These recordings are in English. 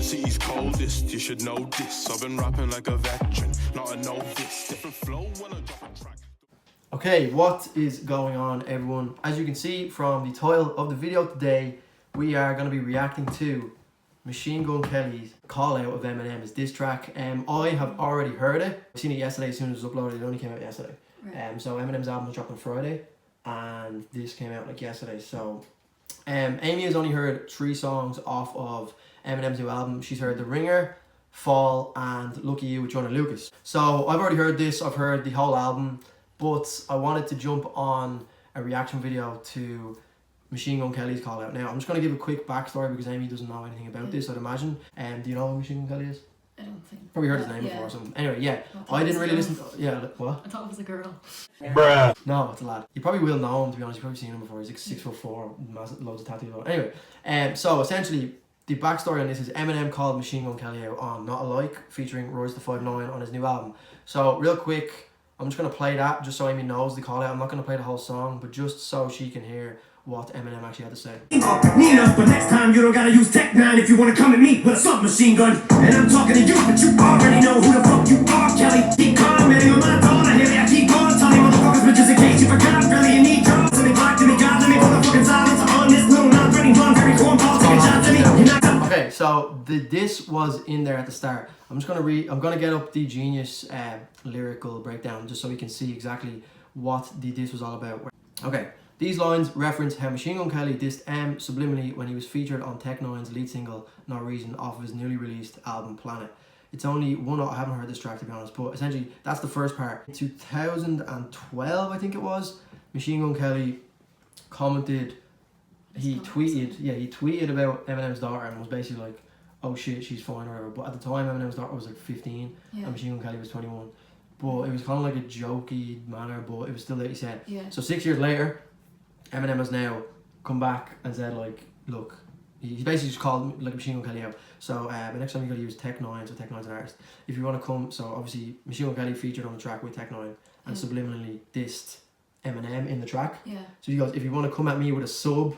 city's coldest, you should know this. I've been rapping like a veteran, not a novice. Different flow when I drop a track. Okay, what is going on, everyone? As you can see from the title of the video today, we are going to be reacting to Machine Gun Kelly's call out of Eminem's diss track. I have already heard it. I seen it yesterday as soon as it was uploaded. It only came out yesterday. Right. So Eminem's album was dropped on Friday, and this came out like yesterday. So Amy has only heard 3 songs off of Eminem's new album. She's heard The Ringer, Fall, and Lucky You with Joyner Lucas. So I've already heard this. I've heard the whole album, but I wanted to jump on a reaction video to Machine Gun Kelly's call out. Now I'm just going to give a quick backstory because Amy doesn't know anything about this, I'd imagine. Do you know who Machine Gun Kelly is? I don't think. Probably heard his name before or something. Anyway, yeah. I didn't really listen to, what? I thought it was a girl. Bruh. No, it's a lad. You probably will know him, to be honest. You've probably seen him before. He's like 6'4", massive, loads of tattoos. Anyway, so essentially the backstory on this is Eminem called Machine Gun Kelly out on Not Alike featuring Royce the 5'9" on his new album. So real quick, I'm just going to play that just so Amy knows the call out. I'm not going to play the whole song, but just so she can hear what Eminem actually had to say. Nina, but next time you don't gotta use Tech 9 if you wanna come at me with a submachine gun. And I'm talking to you, but you already know who the fuck you are, Kelly. Keep commenting on my daughter, Haley. I keep on telling motherfuckers, but just in case you forgot, really you need drugs. Let me black to me, God, let me put the fucking silence on this little non-threatening blonde, very cornball, taking shots at me. You're not. Okay, so this was in there at the start. I'm just gonna read. I'm gonna get up the Genius lyrical breakdown just so we can see exactly what the diss was all about. Okay. These lines reference how Machine Gun Kelly dissed M subliminally when he was featured on Tech 9's lead single No Reason off of his newly released album Planet. It's only one, I haven't heard this track to be honest, but essentially that's the first part. In 2012 I think it was, Machine Gun Kelly commented, he tweeted about Eminem's daughter and was basically like, oh shit, she's fine or whatever. But at the time Eminem's daughter was like 15 and Machine Gun Kelly was 21. But it was kind of like a jokey manner, but it was still that he said. So 6 years later, Eminem has now come back and said like, look, he basically just called like Machine Gun Kelly out. So the next time you gotta use Tech 9, so Tech 9's an artist. If you want to come, so obviously Machine Gun Kelly featured on the track with Tech 9 and subliminally dissed Eminem in the track. So he goes, if you want to come at me with a sub,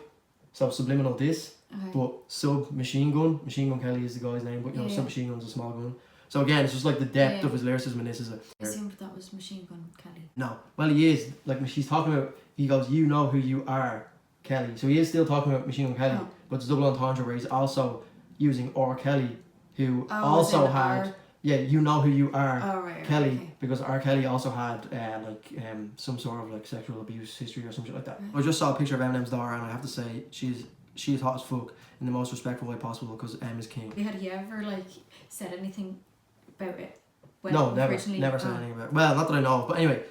so subliminal diss, but sub Machine Gun Kelly is the guy's name, but you know sub Machine Gun's a small gun. So again, it's just like the depth of his lyricism, and this is a. I assumed that was Machine Gun Kelly. No, well he is like she's talking about. He goes, you know who you are, Kelly. So he is still talking about Machine Gun Kelly, but it's double entendre where he's also using R. Kelly, who also had you know who you are, Kelly, because R. Kelly also had some sort of like sexual abuse history or something like that. I just saw a picture of Eminem's daughter, and I have to say she's hot as fuck in the most respectful way possible because M is king. Had he ever like said anything about it? No, never said anything about it. Well, not that I know of, but anyway,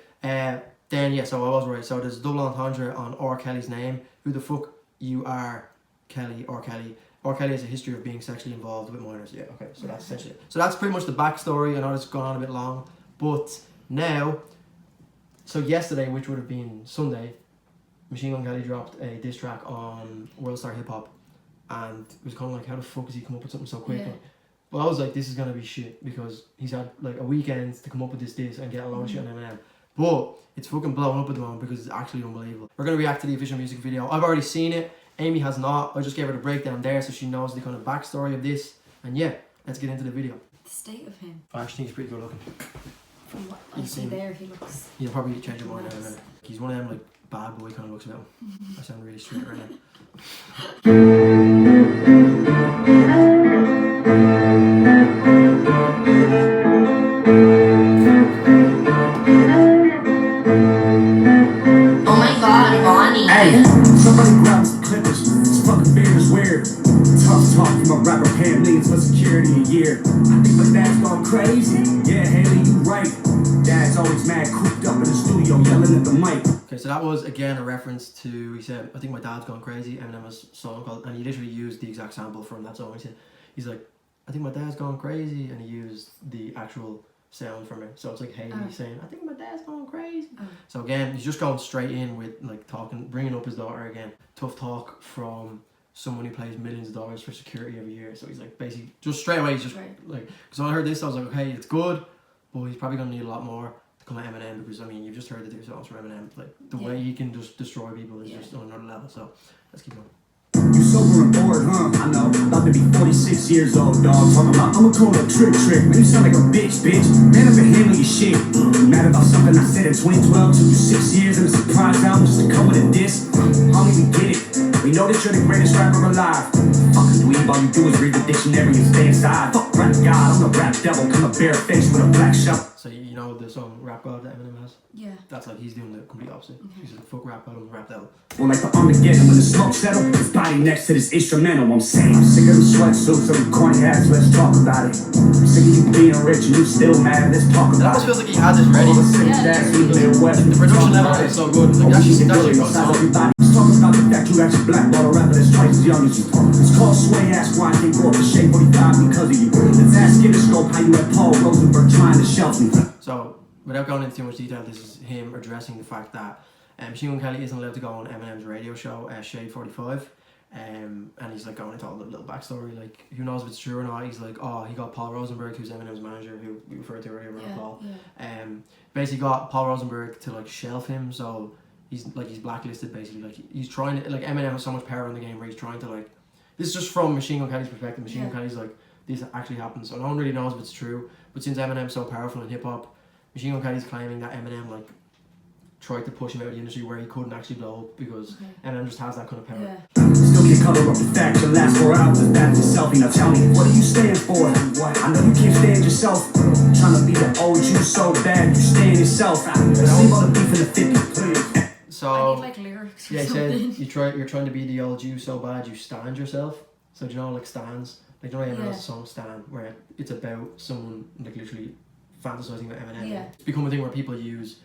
then yeah, so I was right. So there's a double entendre on R. Kelly's name. Who the fuck you are, Kelly, R. Kelly. R. Kelly has a history of being sexually involved with minors. Yeah, okay, so that's essentially it. So that's pretty much the backstory. I know it's gone on a bit long, but now, so yesterday, which would have been Sunday, Machine Gun Kelly dropped a diss track on World Star Hip Hop, and it was kind of like, how the fuck has he come up with something so quickly? But I was like, this is gonna be shit because he's had like a weekend to come up with this and get a lot of shit on Eminem. But it's fucking blowing up at the moment because it's actually unbelievable. We're gonna react to the official music video. I've already seen it. Amy has not. I just gave her the breakdown there so she knows the kind of backstory of this. And yeah, let's get into the video. The state of him. I actually think he's pretty good looking. From what I see there, he looks. You'll probably change your mind in a minute. He's one of them like bad boy kind of looks about him. I sound really straight right now. Hey, somebody grabs the clippers. This fucking beard is weird. Tough talk from a rapper paying millions for security a year. I think my dad's gone crazy. Yeah, Haley, you right. Dad's always mad, cooped up in the studio, yelling at the mic. Okay, so that was again a reference to, he said, I think my dad's gone crazy. Eminem has a song called, and he literally used the exact sample from that song. He said, he's like, I think my dad's gone crazy, and he used the actual sound from it. So it's like Haley saying, I think my dad's going crazy. So again, he's just going straight in with like talking, bringing up his daughter again. Tough talk from someone who pays millions of dollars for security every year. So he's like basically just straight away, he's just like, because when I heard this, I was like, okay, it's good, but he's probably gonna need a lot more to come at Eminem because I mean, you've just heard the 2 songs from Eminem. Like the way he can just destroy people is just on another level. So let's keep going. You sober and bored, bored, huh? I know, about to be 46 years old, dog. Talking about, I'ma call it trick. Man, you sound like a bitch. Man, I've been handling your shit. Mad about something I said in 2012. Took you 6 years and a surprise album just to come with a diss. Homie, we get it. We know that you're the greatest rapper alive. Fuck a dweeb, all you do is read the dictionary and stay inside. Fuck rap god, I'm the rap devil. Come a bare face with a black shell. So you know the song Rap God that Eminem has? Yeah. That's like he's doing the complete opposite. He's like, fuck rap God, I'm rap devil. Well, like the Armageddon when the smoke settled, his body next to this instrumental. I'm saying, I'm sick of them sweatsuits, them corny hats, let's talk about it. I'm sick of you being rich and you still mad, let's talk It about almost it. feels like he has it ready. The production level is so good. Like, that's a good song. Let's talk about the fact you actually blackball a rapper that's twice as young as you. It's called Sway Ask Why I can't go up to Shade 45 because of you. Let's ask Interscope how you let Paul Rosenberg trying to shelf me. So, without going into too much detail, this is him addressing the fact that Machine Gun Kelly isn't allowed to go on Eminem's radio show, Shade 45. And he's like going into all the little backstory, like who knows if it's true or not. He's like, oh, he got Paul Rosenberg, who's Eminem's manager, who we referred to earlier, Paul. Basically got Paul Rosenberg to like shelf him, so he's blacklisted basically. Like he's trying to, like Eminem has so much power in the game where he's trying to like, this is just from Machine Gun Kelly's perspective. Machine Gun Kelly's like, this actually happens, so no one really knows if it's true. But since Eminem's so powerful in hip hop, Machine Gun Kelly's claiming that Eminem like tried to push him out of the industry where he couldn't actually blow up because Eminem just has that kind of power. Yeah. Still can't cover up the fact the last 4 hours is bad as a selfie. Now tell me, what do you stand for? I know you can't stand yourself. Trying to be the old you so bad, you stand yourself. Let's leave all the beef in the 50. So I need like lyrics or he something. said you're trying to be the old you so bad you stand yourself. So do you know like stands? Like you know Eminem has a song Stan where it's about someone like literally fantasizing with Eminem. Yeah. It's become a thing where people use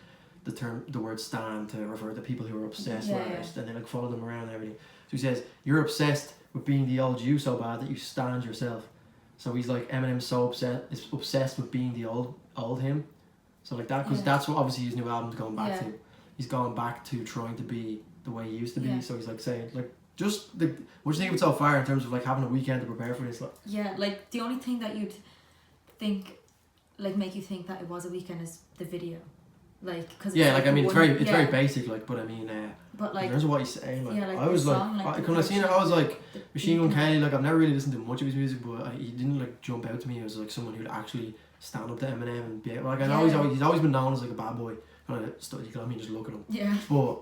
the word stan to refer to people who are obsessed with artists and they like follow them around and everything. So he says you're obsessed with being the old you so bad that you stand yourself. So he's like Eminem's so obsessed with being the old him. So like that because that's what obviously his new album's going back to. He's gone back to trying to be the way he used to be. So he's like saying like just the what do you think of it so far in terms of like having a weekend to prepare for this? Like, yeah, like the only thing that you'd think like make you think that it was a weekend is the video. Like, cause like I mean, it's very basic, like, but I mean, but like, in terms of what he's saying, like, like I was like, song, like when I seen it, I was like, Machine Gun Kelly, like, I've never really listened to much of his music, but he didn't like jump out to me as like someone who'd actually stand up to Eminem and be like, I know he's always been known as like a bad boy, kind of stuff. You can, I mean, just look at him. Yeah. But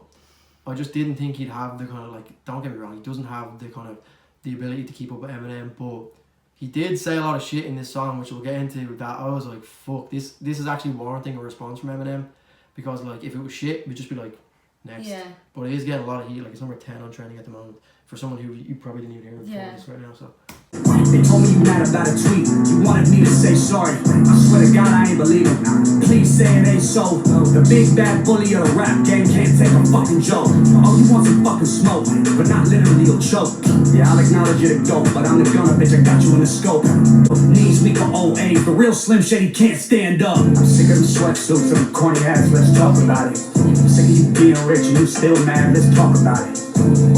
I just didn't think he'd have the kind of like, don't get me wrong, he doesn't have the kind of the ability to keep up with Eminem, but he did say a lot of shit in this song, which we'll get into. That I was like, fuck, this is actually warranting a response from Eminem. Because like if it was shit, we'd just be like next. Yeah. But it is getting a lot of heat. Like it's number 10 on trending at the moment for someone who you probably didn't even hear before this right now. So. They told me you mad about a tweet. You wanted me to say sorry. I swear to God I ain't believe it. Please say it ain't so. The big bad bully of the rap game can't take a fucking joke. Oh, you want some fucking smoke, but not literally you'll choke. Yeah, I'll acknowledge you're the GOAT, but I'm the gunner, bitch. I got you in the scope. Knees weak or OA, the real Slim Shady can't stand up. I'm sick of them sweatsuits and them corny hats. Let's talk about it. I'm sick of you being rich and you still mad. Let's talk about it.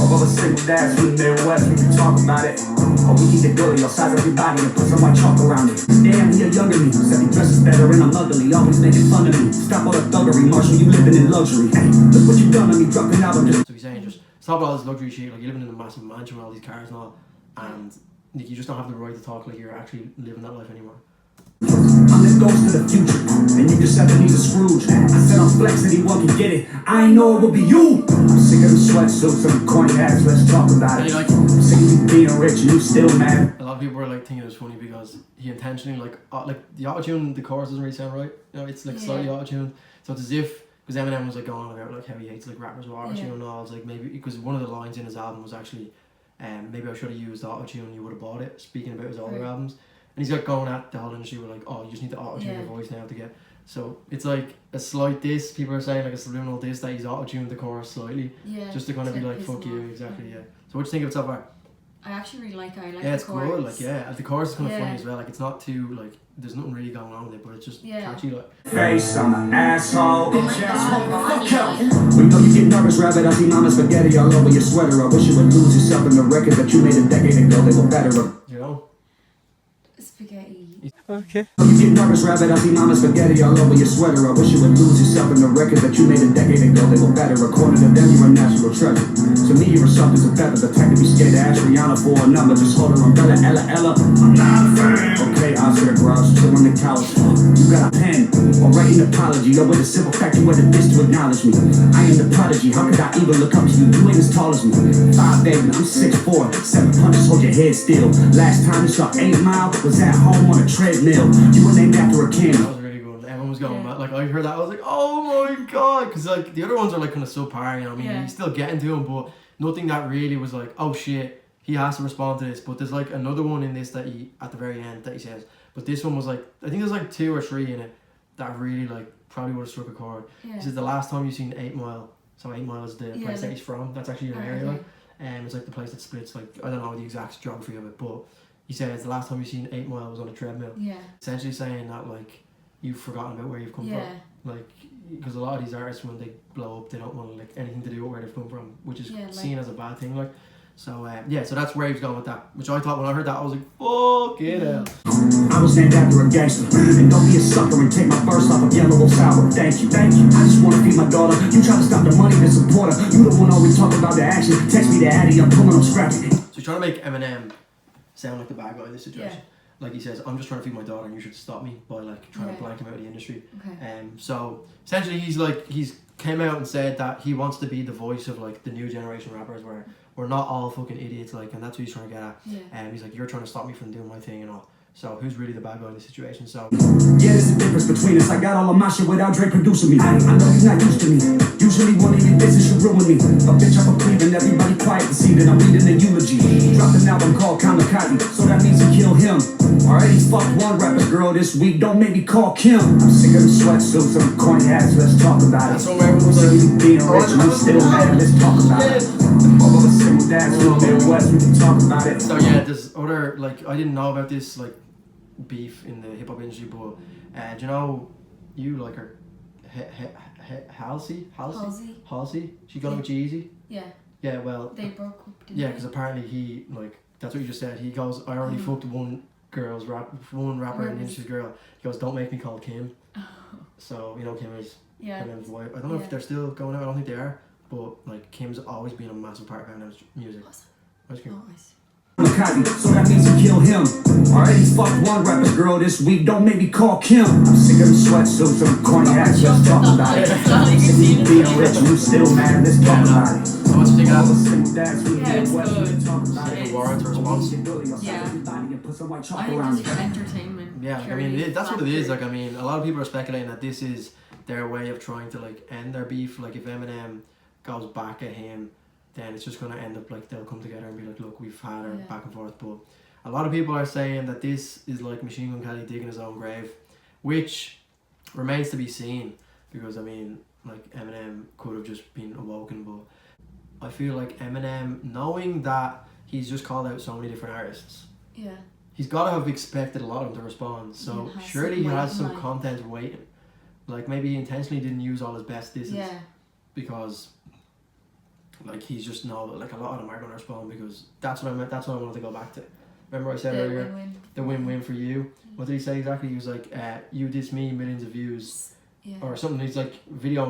All of a single dads from the Midwest, we can talk about it. Oh, we keep it girly, I'll size everybody and put some white chalk around it. Damn, you're younger than me. Said he dresses better and I'm ugly, always making fun of me. Stop all the thuggery, Marshall, you living in luxury. Hey, look what you done to me, dropping out, I'm just... So he's saying just stop all this luxury shit, like you're living in a massive mansion with all these cars and all, and like, you just don't have the right to talk like you're actually living that life anymore. I'm the ghost of the future, and you just have to need a Scrooge. I said I'm flexing, anyone can get it. I ain't know it would be you. I'm sick of them sweatsuits and corny hats. Let's talk about it. I'm sick of you being rich and you still mad. A lot of people were like thinking it was funny because he intentionally like the auto-tune, the chorus doesn't really sound right. You know, it's like slightly auto-tuned, so it's as if because Eminem was like going on about like how he hates like rappers with auto-tune and all. It's like maybe because one of the lines in his album was actually, maybe I should have used auto-tune, you would have bought it. Speaking about his older albums. And he's like going at the whole industry with like, oh, you just need to auto-tune your voice now to get. So it's like a slight diss. People are saying like a subliminal diss that he's auto-tuned the chorus slightly, just to kind of be like, fuck you, exactly, So what do you think of it so far? I actually really like it. I like the the chorus. Cool. Like the chorus is kind of funny as well. Like it's not too like there's nothing really going on with it, but it's just catchy. Like face, I'm an asshole. Bitch ass motherfucker. We know you get nervous, rabbit. I see mama spaghetti all over your sweater. I wish you would lose yourself in the record that you made a decade ago. They were better. You know. Spaghetti. Okay. You get nervous, rabbit. I see mama spaghetti all over your sweater. I wish you would lose yourself in the records that you made a decade ago. They were better. According to them, you're a natural treasure. To me, you're soft as a feather. The type to be scared to ask Rihanna for a number. Just hold her umbrella, Ella. I'm not a fan. Okay, Oscar Grouch, chill on the couch. You got a pen or write an apology. Or with a simple fact, you were the bitch to acknowledge me. I am the prodigy. How could I even look up to you? You ain't as tall as me. 5'8", I'm 6'4". 7 punches, hold your head still. Last time you saw 8 Mile was at home on a treadmill. You were named after a king. That was really good. Everyone was going mad. Like I heard that, I was like, oh my god, because like the other ones are like kind of subpar. You know, I mean, he's still getting to him, but nothing that really was like, oh shit, he has to respond to this. But there's like another one in this that he at the very end that he says. But this one was like, I think there's like 2 or 3 in it that really like probably would have struck a chord. He says the last time you seen 8 Mile. So 8 Mile is the place that he's from. That's actually an area. Like, it's like the place that splits. Like I don't know the exact geography of it, but he says the last time you seen 8 Mile was on a treadmill. Essentially saying that like you've forgotten about where you've come from. Like because a lot of these artists when they blow up, they don't want like anything to do with where they've come from, which is seen as a bad thing. Like. So so that's where he's going with that, which I thought when I heard that I was like, fuck it hell. I was named after a gangster, and don't be a sucker and take my verse off of Yellow Sour. Thank you. I just wanna feed my daughter. You try to stop the money to support her. You the one always talking about the action. Text me the Addy, I'm pulling up scrappy. So he's trying to make Eminem sound like the bad guy in this situation. Like he says, I'm just trying to feed my daughter, and you should stop me by like trying to blank him out of the industry. So essentially, he's came out and said that he wants to be the voice of like the new generation rappers, where we're not all fucking idiots, like, and that's what he's trying to get at. And he's like, you're trying to stop me from doing my thing and all. So who's really the bad guy in this situation? So yeah, there's a difference between us. I got all of my shit without Dre producing me. I know he's not used to me. Usually one of your bitches should ruin me. A bitch up a Cleveland, everybody quiet to see that I'm reading the eulogy. Dropped an album called Kamikaze, so that means he kill him. Already fucked one rapper girl this week, don't make me call Kim. I'm sick of the sweatsuits and corny hats, let's talk about it. that's what everyone was like, you being rich, I'm still mad, let's talk about it. All of a single dads from the Midwest, we can talk about it. So yeah, there's other, like, I didn't know about this, like, beef in the hip-hop industry, but do you know, you like her, Halsey? She got with Jeezy? Yeah, well, they broke up, didn't because apparently he, like, that's what you just said, he goes, I already fucked one rapper in the industry girl. He goes, don't make me call Kim. So you know Kim is Eminem's wife. I don't know if they're still going out. I don't think they are, but like Kim's always been a massive part of Eminem's music. Ice cream. So that means you kill him. Already fucked one rapper girl this week, don't make me call Kim. I'm sick of the sweatsuits and corny hats, let's talk about it. Sick of being rich, you still mad, let's talk about it. So what's the thing it's good. Warrants a response. I think it's for entertainment. Yeah, I mean that's what it is. Like I mean, a lot of people are speculating that this is their way of trying to like end their beef. Like if Eminem goes back at him, then it's just gonna end up like they'll come together and be like, look, we've had our back and forth. But a lot of people are saying that this is like Machine Gun Kelly digging his own grave, which remains to be seen. Because I mean, like Eminem could have just been awoken, but I feel like Eminem, knowing that he's just called out so many different artists, he's got to have expected a lot of them to respond. So surely he has some content waiting. Like maybe he intentionally didn't use all his best disses because like he's just know that like a lot of them are going to respond, because that's what I meant. That's what I wanted to go back to. Remember I said earlier, the win-win for you. What did he say exactly? He was like, you diss me, millions of views. Or something. He's like video.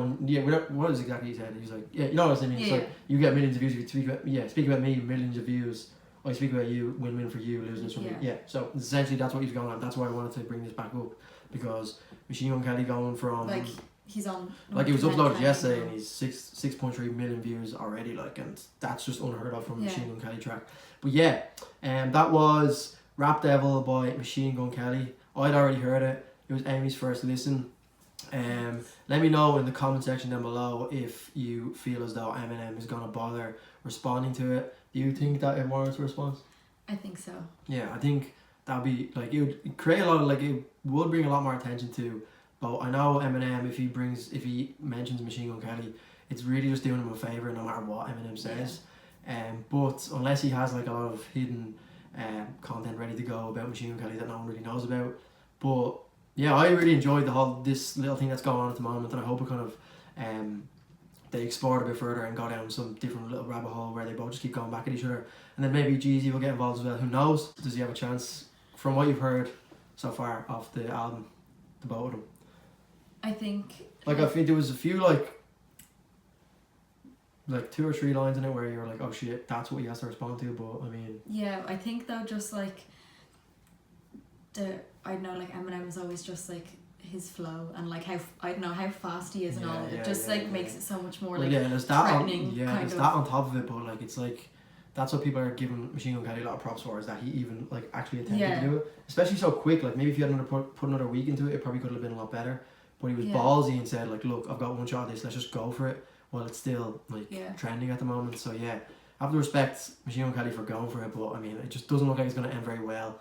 What is exactly he said? He's like, you know what I mean. It's like you get millions of views. If you speak about me, millions of views. I speak about you, win-win for you, losing for me. So essentially that's what he's going on. That's why I wanted to bring this back up, because Machine Gun Kelly going from like he's on like he was uploaded yesterday and he's 6.3 million views already, like, and that's just unheard of from a Machine Gun Kelly track. But that was Rap Devil by Machine Gun Kelly. I'd already heard it. It was Amy's first listen. Let me know in the comment section down below if you feel as though Eminem is gonna bother responding to it. Do you think that it warrants a response? I think so. Yeah, I think that'd be like, it would create a lot of, like, it would bring a lot more attention to. But I know Eminem, if he mentions Machine Gun Kelly, it's really just doing him a favor no matter what Eminem says. But unless he has like a lot of hidden content ready to go about Machine Gun Kelly that no one really knows about. But yeah, I really enjoyed this little thing that's going on at the moment, and I hope it kind of they explore it a bit further and go down some different little rabbit hole where they both just keep going back at each other, and then maybe Jeezy will get involved as well. Who knows? Does he have a chance? From what you've heard, so far off the album, the both of them. I think Like I think there was a few like 2 or 3 lines in it where you're like, oh shit, that's what he has to respond to. But I mean, yeah, I think though just like I don't know, like Eminem is always just like his flow and like how I don't know how fast he is and all. It just makes it so much more like there's that threatening. there's that on top of it. But like it's like that's what people are giving Machine Gun Kelly a lot of props for, is that he even like actually attempted to do it, especially so quick. Like maybe if you had put another week into it, it probably could have been a lot better. But he was ballsy and said like, look, I've got one shot at this, let's just go for it. Well, it's still like trending at the moment. So yeah, I have to respect Machine Gun Kelly for going for it. But I mean, it just doesn't look like it's going to end very well.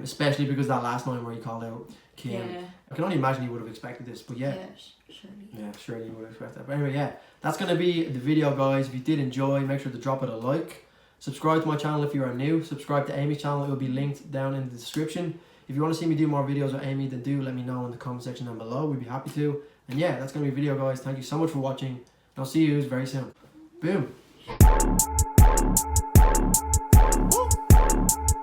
Especially because that last line where he called out Kim. I can only imagine he would have expected this. But surely he would have expected that. But anyway, yeah, that's going to be the video, guys. If you did enjoy, make sure to drop it a like. Subscribe to my channel if you are new. Subscribe to Amy's channel. It will be linked down in the description. If you want to see me do more videos with Amy, then do let me know in the comment section down below. We'd be happy to. And yeah, that's going to be a video, guys. Thank you so much for watching. And I'll see you very soon. Boom.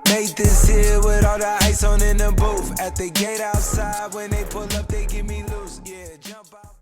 Made this here with all the ice on in the booth. At the gate outside, when they pull up, they give me loose. Yeah, jump out.